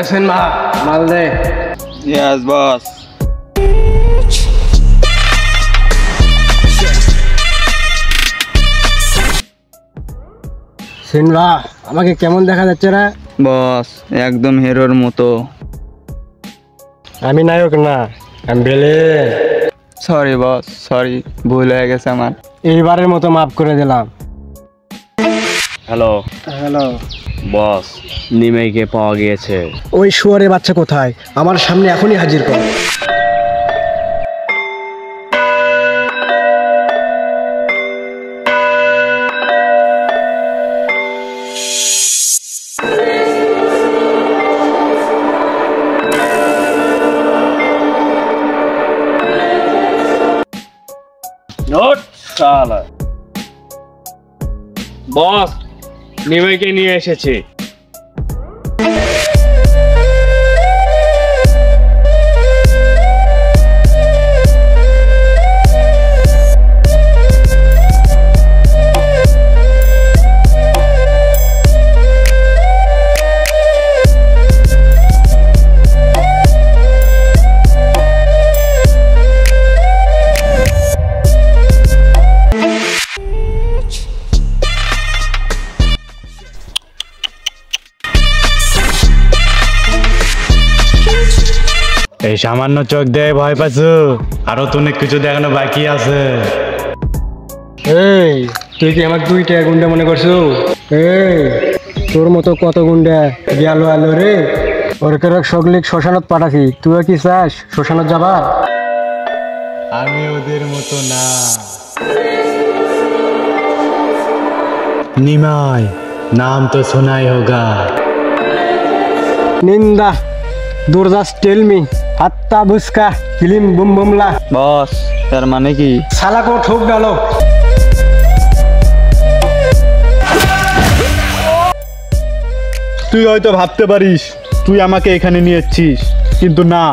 সিনভা মাল দে। Yes boss. সিনভা আমাকে কেমন দেখা যাচ্ছে রে? বস একদম হিরোর মতো। আমি নায়ক না, আমি ভিলেন। সরি বস, সরি, ভুল হয়ে গেছে আমার। এইবারের মতো মাফ করে দিলাম। হ্যালো হ্যালো বস, নিমাইকে পাওয়া গিয়েছে। ওই শুয়ারের বাচ্চা কোথায়? আমার সামনে এখনই হাজির কর। নোট শালা। বস নিমাইকে নিয়ে এসেছে। এই সামান্য চোখ দিয়ে ভয় পাচ্ছো, আরো তো অনেক কিছু দেখানো বাকি আছে। এই তুই কি আমার 2 টাকা গুন্ডা মনে করছো? এই তোর মতো কত গুন্ডা গেল আলো রে। ওর কেন সগলিক শ্মশানত পাঠাছি, তুই কি চাস শ্মশানত যাবার? আমি ওদের মতো না। নিমাই নাম তো শোনাই হোগা। নিন্দা দুর্দাস টেল মি হাত্তা বুসকা কিলিম বুম বুমলা। বস তার মানে কি? শালা কো ঠোক ডালো। তুই হয়তো ভাবতে পারিস তুই আমাকে এখানে নিয়ে এসেছিস, কিন্তু না,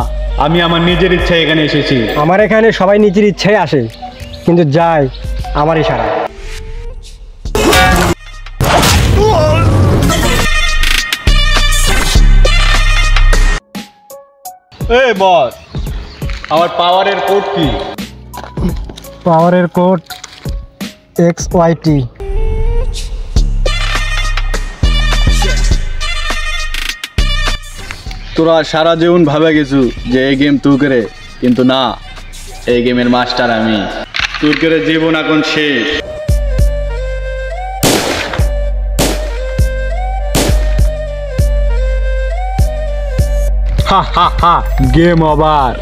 আমি আমার নিজের ইচ্ছায় এখানে এসেছি। আমার এখানে সবাই নিজের ইচ্ছায় আসে, কিন্তু যায় আমার ইশারা। এই বস, আমার পাওয়ারের কোড কি? পাওয়ারের কোড XYT। তোরা সারা জীবন ভাবে গেছু যে এই গেম তুই করে, কিন্তু না, এই গেমের মাস্টার আমি। তুই করে জীবন এখন শেষ। হা হা হা, গেম ওভার।